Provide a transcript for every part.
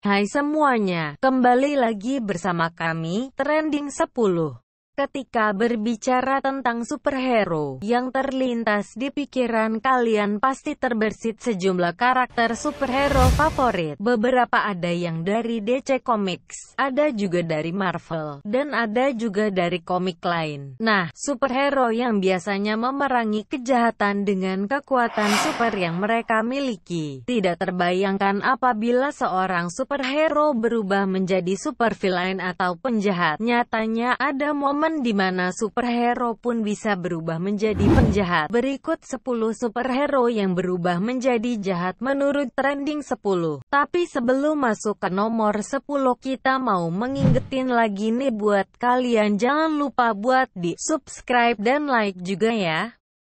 Hai semuanya, kembali lagi bersama kami, Trending 10. Ketika berbicara tentang superhero, yang terlintas di pikiran kalian pasti terbersit sejumlah karakter superhero favorit. Beberapa ada yang dari DC Comics, ada juga dari Marvel, dan ada juga dari komik lain. Nah, superhero yang biasanya memerangi kejahatan dengan kekuatan super yang mereka miliki. Tidak terbayangkan apabila seorang superhero berubah menjadi supervillain atau penjahat. Nyatanya ada momen di mana superhero pun bisa berubah menjadi penjahat. Berikut 10 superhero yang berubah menjadi jahat menurut Trending 10. Tapi sebelum masuk ke nomor 10, kita mau mengingetin lagi nih buat kalian, jangan lupa buat di subscribe dan like juga ya.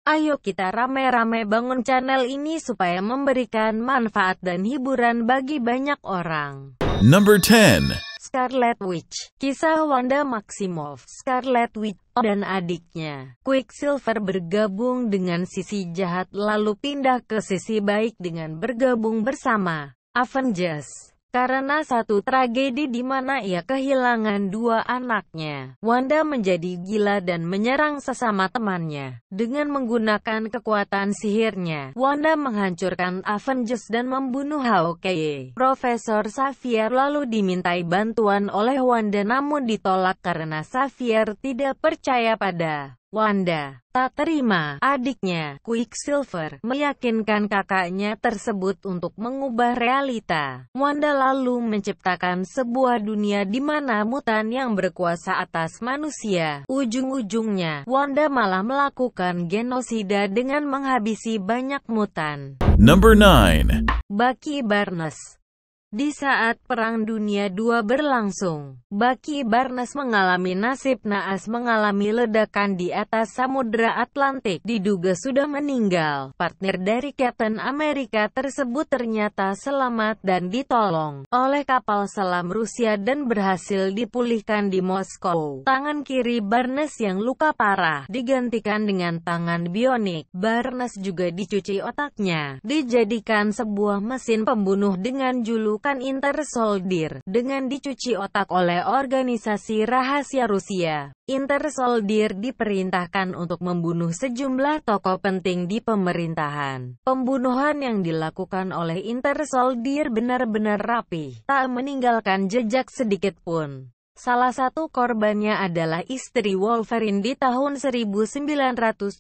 Ayo kita rame-rame bangun channel ini supaya memberikan manfaat dan hiburan bagi banyak orang. Number 10. Scarlet Witch. Kisah Wanda Maximoff, Scarlet Witch, dan adiknya Quicksilver bergabung dengan sisi jahat lalu pindah ke sisi baik dengan bergabung bersama Avengers. Karena satu tragedi di mana ia kehilangan dua anaknya, Wanda menjadi gila dan menyerang sesama temannya. Dengan menggunakan kekuatan sihirnya, Wanda menghancurkan Avengers dan membunuh Hawkeye. Profesor Xavier lalu dimintai bantuan oleh Wanda namun ditolak karena Xavier tidak percaya pada Wanda. Tak terima, adiknya, Quicksilver, meyakinkan kakaknya tersebut untuk mengubah realita. Wanda lalu menciptakan sebuah dunia di mana mutan yang berkuasa atas manusia. Ujung-ujungnya, Wanda malah melakukan genosida dengan menghabisi banyak mutan. Number 9. Bucky Barnes. Di saat Perang Dunia II berlangsung, Bucky Barnes mengalami nasib naas mengalami ledakan di atas Samudra Atlantik. Diduga sudah meninggal. Partner dari Captain America tersebut ternyata selamat dan ditolong oleh kapal selam Rusia dan berhasil dipulihkan di Moskow. Tangan kiri Barnes yang luka parah digantikan dengan tangan bionik. Barnes juga dicuci otaknya, dijadikan sebuah mesin pembunuh dengan julukan Inter Soldier. Dengan dicuci otak oleh organisasi rahasia Rusia, Inter Soldier diperintahkan untuk membunuh sejumlah tokoh penting di pemerintahan. Pembunuhan yang dilakukan oleh Inter Soldier benar-benar rapi, tak meninggalkan jejak sedikit pun. Salah satu korbannya adalah istri Wolverine di tahun 1970.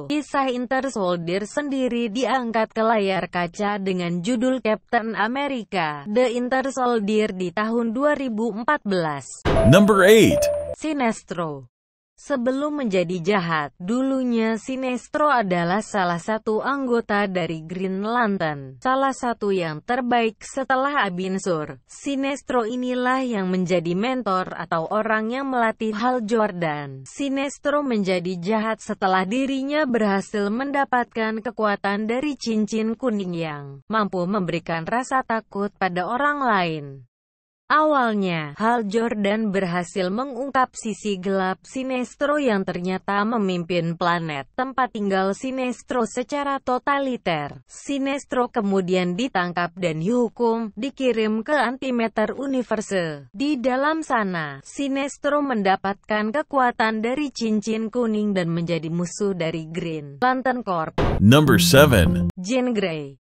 Kisah Inter Soldier sendiri diangkat ke layar kaca dengan judul Captain America: The Inter Soldier di tahun 2014. Number 8. Sinestro. Sebelum menjadi jahat, dulunya Sinestro adalah salah satu anggota dari Green Lantern, salah satu yang terbaik setelah Abin Sur. Sinestro inilah yang menjadi mentor atau orang yang melatih Hal Jordan. Sinestro menjadi jahat setelah dirinya berhasil mendapatkan kekuatan dari cincin kuning yang mampu memberikan rasa takut pada orang lain. Awalnya, Hal Jordan berhasil mengungkap sisi gelap Sinestro yang ternyata memimpin planet tempat tinggal Sinestro secara totaliter. Sinestro kemudian ditangkap dan dihukum, dikirim ke Antimatter Universe. Di dalam sana, Sinestro mendapatkan kekuatan dari cincin kuning dan menjadi musuh dari Green Lantern Corps. Number 7. Jean Grey.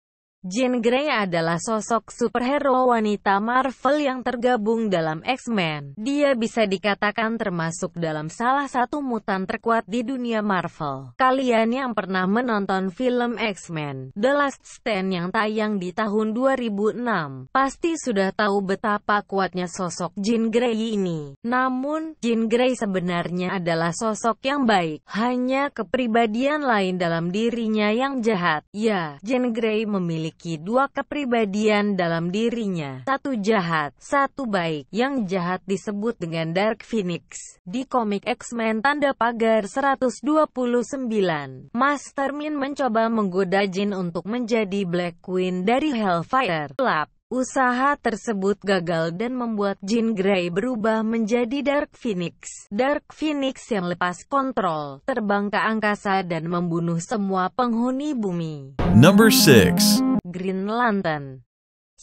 Jean Grey adalah sosok superhero wanita Marvel yang tergabung dalam X-Men. Dia bisa dikatakan termasuk dalam salah satu mutan terkuat di dunia Marvel. Kalian yang pernah menonton film X-Men The Last Stand yang tayang di tahun 2006, pasti sudah tahu betapa kuatnya sosok Jean Grey ini. Namun, Jean Grey sebenarnya adalah sosok yang baik. Hanya kepribadian lain dalam dirinya yang jahat. Ya, Jean Grey memiliki dua kepribadian dalam dirinya, satu jahat, satu baik. Yang jahat disebut dengan Dark Phoenix. Di komik X-Men tanda pagar 129, Mastermind mencoba menggoda Jean untuk menjadi Black Queen dari Hellfire Club. Usaha tersebut gagal dan membuat Jean Grey berubah menjadi Dark Phoenix. Dark Phoenix yang lepas kontrol, terbang ke angkasa dan membunuh semua penghuni bumi. Number 6. Green Lantern.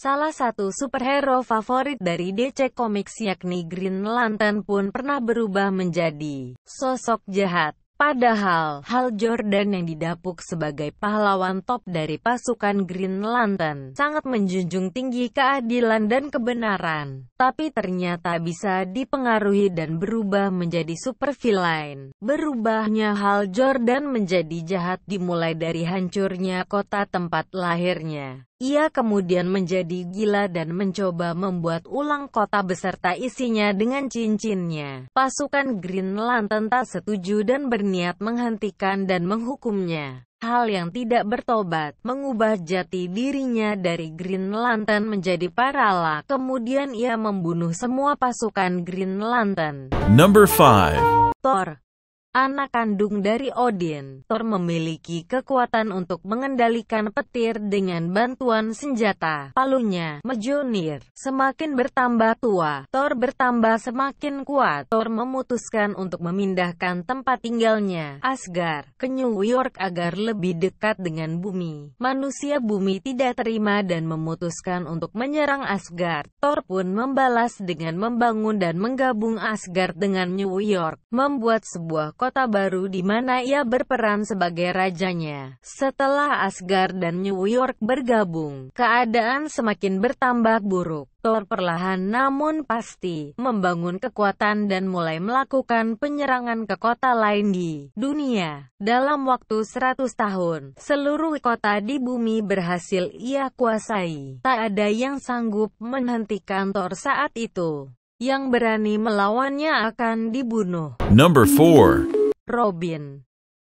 Salah satu superhero favorit dari DC Comics yakni Green Lantern pun pernah berubah menjadi sosok jahat. Padahal, Hal Jordan yang didapuk sebagai pahlawan top dari pasukan Green Lantern sangat menjunjung tinggi keadilan dan kebenaran. Tapi ternyata bisa dipengaruhi dan berubah menjadi supervillain. Berubahnya Hal Jordan menjadi jahat dimulai dari hancurnya kota tempat lahirnya. Ia kemudian menjadi gila dan mencoba membuat ulang kota beserta isinya dengan cincinnya. Pasukan Green Lantern tak setuju dan berniat menghentikan dan menghukumnya. Hal yang tidak bertobat, mengubah jati dirinya dari Green Lantern menjadi Parallax. Kemudian ia membunuh semua pasukan Green Lantern. Number 5. Thor, anak kandung dari Odin, Thor memiliki kekuatan untuk mengendalikan petir dengan bantuan senjata palunya, Mjolnir. Semakin bertambah tua, Thor bertambah semakin kuat. Thor memutuskan untuk memindahkan tempat tinggalnya, Asgard, ke New York agar lebih dekat dengan bumi. Manusia bumi tidak terima dan memutuskan untuk menyerang Asgard. Thor pun membalas dengan membangun dan menggabung Asgard dengan New York, membuat sebuah kota baru di mana ia berperan sebagai rajanya. Setelah Asgard dan New York bergabung, keadaan semakin bertambah buruk. Thor perlahan namun pasti membangun kekuatan dan mulai melakukan penyerangan ke kota lain di dunia. Dalam waktu 100 tahun, seluruh kota di bumi berhasil ia kuasai. Tak ada yang sanggup menghentikan Thor saat itu. Yang berani melawannya akan dibunuh. Number 4. Robin.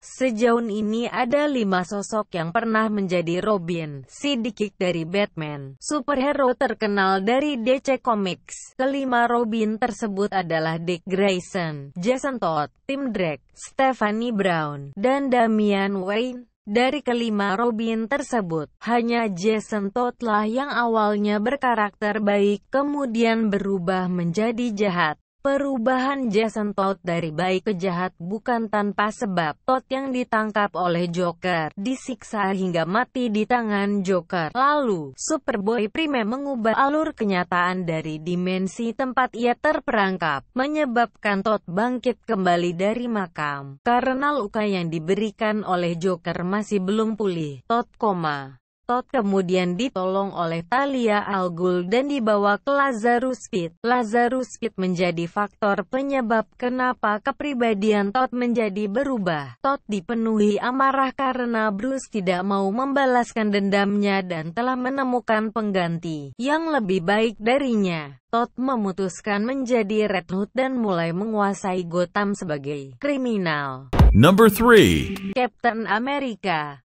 Sejauh ini ada 5 sosok yang pernah menjadi Robin, sidekick dari Batman, superhero terkenal dari DC Comics. Kelima Robin tersebut adalah Dick Grayson, Jason Todd, Tim Drake, Stephanie Brown, dan Damian Wayne. Dari kelima Robin tersebut, hanya Jason Todd lah yang awalnya berkarakter baik, kemudian berubah menjadi jahat. Perubahan Jason Todd dari baik ke jahat bukan tanpa sebab. Todd yang ditangkap oleh Joker, disiksa hingga mati di tangan Joker. Lalu, Superboy Prime mengubah alur kenyataan dari dimensi tempat ia terperangkap, menyebabkan Todd bangkit kembali dari makam. Karena luka yang diberikan oleh Joker masih belum pulih, Todd koma. Todd kemudian ditolong oleh Talia al Ghul dan dibawa ke Lazarus Pit. Lazarus Pit menjadi faktor penyebab kenapa kepribadian Todd menjadi berubah. Todd dipenuhi amarah karena Bruce tidak mau membalaskan dendamnya dan telah menemukan pengganti yang lebih baik darinya. Todd memutuskan menjadi Red Hood dan mulai menguasai Gotham sebagai kriminal. Number 3. Captain America.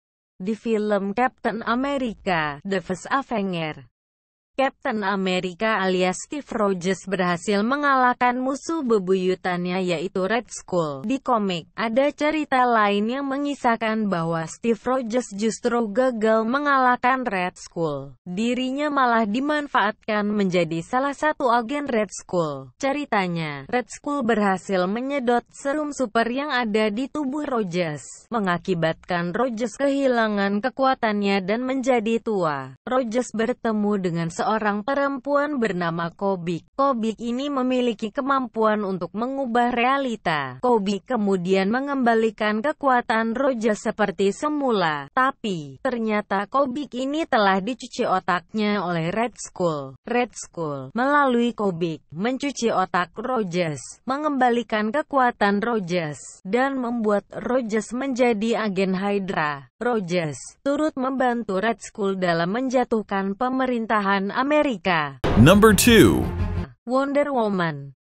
Di film Captain America: The First Avenger, Captain America alias Steve Rogers berhasil mengalahkan musuh bebuyutannya yaitu Red Skull. Di komik, ada cerita lain yang mengisahkan bahwa Steve Rogers justru gagal mengalahkan Red Skull. Dirinya malah dimanfaatkan menjadi salah satu agen Red Skull. Ceritanya, Red Skull berhasil menyedot serum super yang ada di tubuh Rogers, mengakibatkan Rogers kehilangan kekuatannya dan menjadi tua. Rogers bertemu dengan seorang perempuan bernama Kobik. Kobik ini memiliki kemampuan untuk mengubah realita. Kobik kemudian mengembalikan kekuatan Rogers seperti semula. Tapi, ternyata Kobik ini telah dicuci otaknya oleh Red Skull. Red Skull, melalui Kobik, mencuci otak Rogers, mengembalikan kekuatan Rogers, dan membuat Rogers menjadi agen Hydra. Rogers turut membantu Red Skull dalam menjatuhkan pemerintahan Amerika. Number 2. Wonder Woman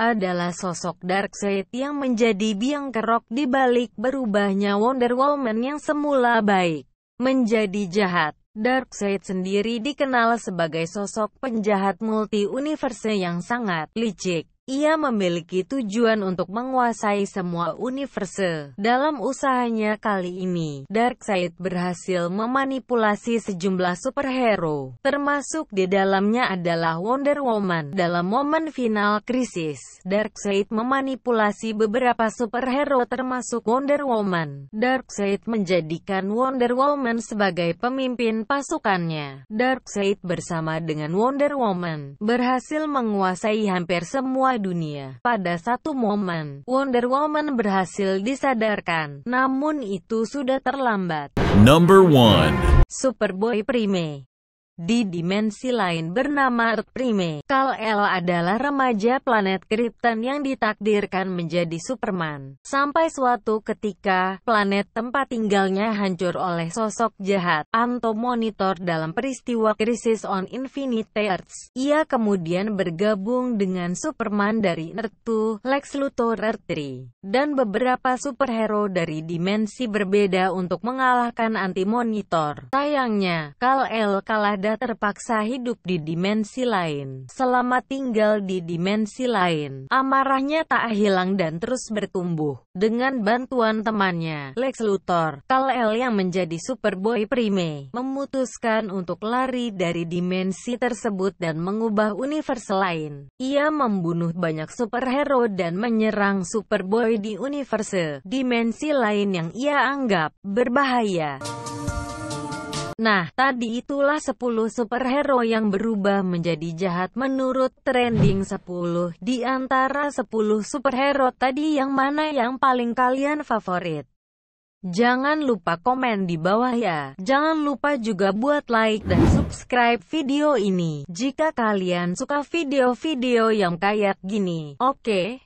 adalah sosok Darkseid yang menjadi biang kerok di balik berubahnya Wonder Woman yang semula baik menjadi jahat. Darkseid sendiri dikenal sebagai sosok penjahat multi-universe yang sangat licik. Ia memiliki tujuan untuk menguasai semua universe. Dalam usahanya kali ini, Darkseid berhasil memanipulasi sejumlah superhero, termasuk di dalamnya adalah Wonder Woman. Dalam momen final krisis, Darkseid memanipulasi beberapa superhero termasuk Wonder Woman. Darkseid menjadikan Wonder Woman sebagai pemimpin pasukannya. Darkseid bersama dengan Wonder Woman berhasil menguasai hampir semua dunia. Pada satu momen, Wonder Woman berhasil disadarkan, namun itu sudah terlambat. Number 1. Superboy Prime. Di dimensi lain bernama Earth Prime, Kal-El adalah remaja planet Krypton yang ditakdirkan menjadi Superman. Sampai suatu ketika, planet tempat tinggalnya hancur oleh sosok jahat, Anto-Monitor dalam peristiwa Crisis on Infinite Earths. Ia kemudian bergabung dengan Superman dari Earth 2, Lex Luthor Earth 3, dan beberapa superhero dari dimensi berbeda untuk mengalahkan Anti-Monitor. Sayangnya, Kal-El kalah dan terpaksa hidup di dimensi lain. Selama tinggal di dimensi lain, amarahnya tak hilang dan terus bertumbuh. Dengan bantuan temannya, Lex Luthor, Kal-El yang menjadi Superboy Prime, memutuskan untuk lari dari dimensi tersebut dan mengubah universe lain. Ia membunuh banyak superhero dan menyerang Superboy di universe dimensi lain yang ia anggap berbahaya. Nah, tadi itulah 10 superhero yang berubah menjadi jahat menurut trending 10. Di antara 10 superhero tadi yang mana yang paling kalian favorit? Jangan lupa komen di bawah ya. Jangan lupa juga buat like dan subscribe video ini jika kalian suka video-video yang kayak gini. Oke?